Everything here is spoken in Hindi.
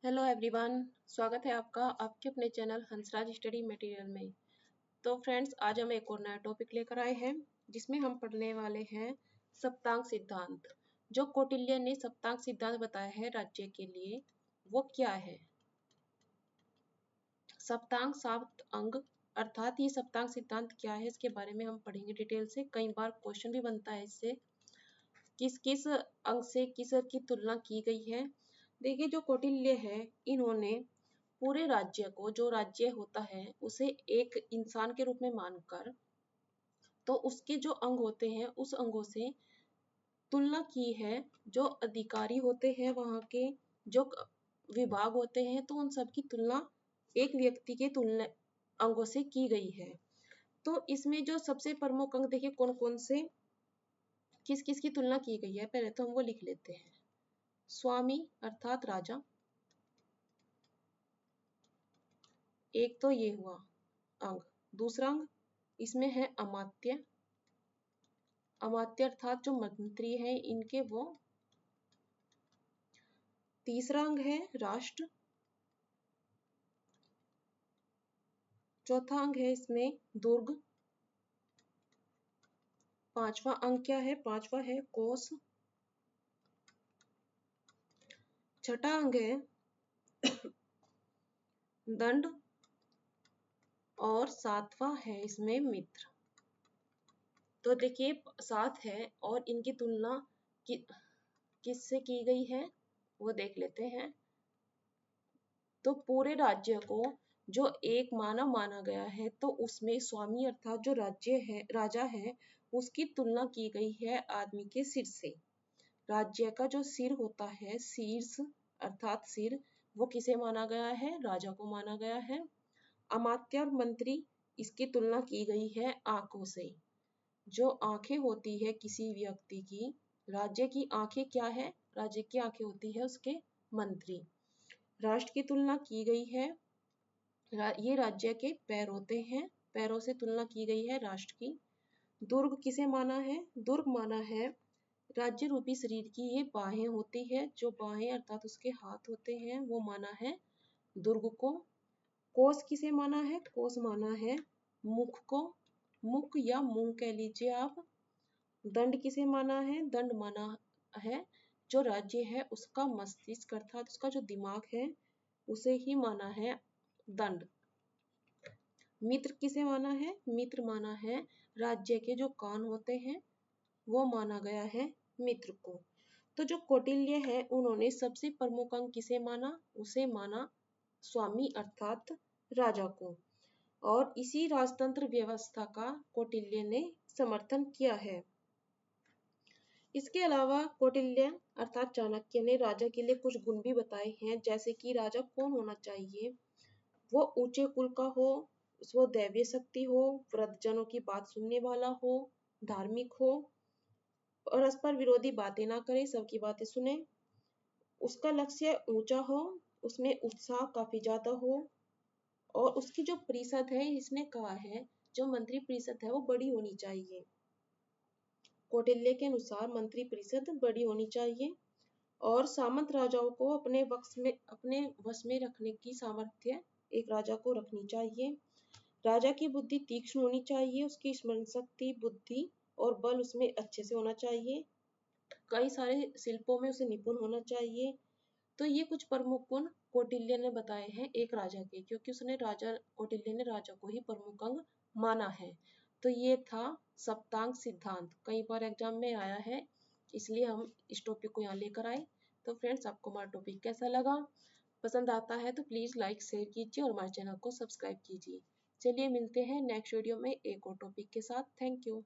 हेलो एवरीवन, स्वागत है आपका आपके अपने चैनल हंसराज स्टडी मटेरियल में। तो फ्रेंड्स, आज हम एक और नया टॉपिक लेकर आए हैं जिसमें हम पढ़ने वाले हैं सप्तांग सिद्धांत। जो कौटिल्य ने सप्तांग सिद्धांत बताया है राज्य के लिए, वो क्या है? सप्तांग 7 अंग अर्थात ये सप्तांग सिद्धांत क्या है, इसके बारे में हम पढ़ेंगे डिटेल से। कई बार क्वेश्चन भी बनता है इससे, किस किस अंग से किस की तुलना की गई है। देखिए, जो कौटिल्य है, इन्होंने पूरे राज्य को, जो राज्य होता है उसे एक इंसान के रूप में मानकर, तो उसके जो अंग होते हैं उस अंगों से तुलना की है। जो अधिकारी होते हैं वहाँ के, जो विभाग होते हैं, तो उन सब की तुलना एक व्यक्ति के तुलना अंगों से की गई है। तो इसमें जो सबसे प्रमुख अंग देखिए कौन कौन से, किस किस की तुलना की गई है, पहले तो हम वो लिख लेते हैं। स्वामी अर्थात राजा, एक तो ये हुआ अंग। दूसरा अंग इसमें है अमात्य, अमात्य अर्थात जो मंत्री है इनके वो। तीसरा अंग है राष्ट्र। चौथा अंग है इसमें दुर्ग। पांचवा अंग क्या है? पांचवा है कोष। छठा अंग है दंड। और सातवां है इसमें मित्र। तो देखिए 7 है और इनकी तुलना कि, किससे की गई है वो देख लेते हैं। तो पूरे राज्य को जो एक माना गया है, तो उसमें स्वामी अर्थात जो राज्य है, राजा है, उसकी तुलना की गई है आदमी के सिर से। राज्य का जो सिर होता है, शीर्ष अर्थात सिर, वो किसे माना गया है? राजा को माना गया है। अमात्य और मंत्री, इसकी तुलना की गई है आंखों से। जो आंखें होती है किसी व्यक्ति की, राज्य की आंखें क्या है? राज्य की आंखें होती है उसके मंत्री। राष्ट्र की तुलना की गई है, ये राज्य के पैर होते हैं, पैरों से तुलना की गई है राष्ट्र की। दुर्ग किसे माना है? दुर्ग माना है राज्य रूपी शरीर की ये बाहें होती है, जो बाहें अर्थात उसके हाथ होते हैं, वो माना है दुर्ग को। कोष किसे माना है? कोष माना है मुख को, मुख या मुंह कह लीजिए आप। दंड किसे माना है? दंड माना है जो राज्य है उसका मस्तिष्क अर्थात उसका जो दिमाग है, उसे ही माना है दंड। मित्र किसे माना है? मित्र माना है राज्य के जो कान होते हैं, वो माना गया है मित्र को। तो जो कौटिल्य है, उन्होंने सबसे प्रमुख अंग किसे माना? उसे माना स्वामी अर्थात राजा को। और इसी राजतंत्र व्यवस्था का कौटिल्य ने समर्थन किया है। इसके अलावा कौटिल्य अर्थात चाणक्य ने राजा के लिए कुछ गुण भी बताए हैं, जैसे कि राजा कौन होना चाहिए? वो ऊंचे कुल का हो, वो दैवीय शक्ति हो, वृद्धजनों की बात सुनने वाला हो, धार्मिक हो, परस्पर विरोधी बातें ना करे, सबकी बातें सुने, उसका लक्ष्य ऊंचा हो, उसमें उत्साह काफी ज्यादा हो, और उसकी जो परिषद है, इसने कहा है जो मंत्री परिषद है वो बड़ी होनी चाहिए। कौटिल्य के अनुसार मंत्री परिषद बड़ी होनी चाहिए, और सामंत राजाओं को अपने वश में रखने की सामर्थ्य एक राजा को रखनी चाहिए। राजा की बुद्धि तीक्ष्ण होनी चाहिए, उसकी स्मरण शक्ति, बुद्धि और बल उसमें अच्छे से होना चाहिए। कई सारे शिल्पों में उसे निपुण होना चाहिए। तो ये कुछ प्रमुख गुण कौटिल्य ने बताए हैं एक राजा के, क्योंकि कौटिल्य ने राजा को ही प्रमुख अंग माना है। तो ये था सप्तांग सिद्धांत, कई बार एग्जाम में आया है, इसलिए हम इस टॉपिक को यहाँ लेकर आए। तो फ्रेंड्स, आपको हमारा टॉपिक कैसा लगा? पसंद आता है तो प्लीज लाइक शेयर कीजिए और हमारे चैनल को सब्सक्राइब कीजिए। चलिए मिलते हैं नेक्स्ट वीडियो में एक और टॉपिक के साथ। Thank you.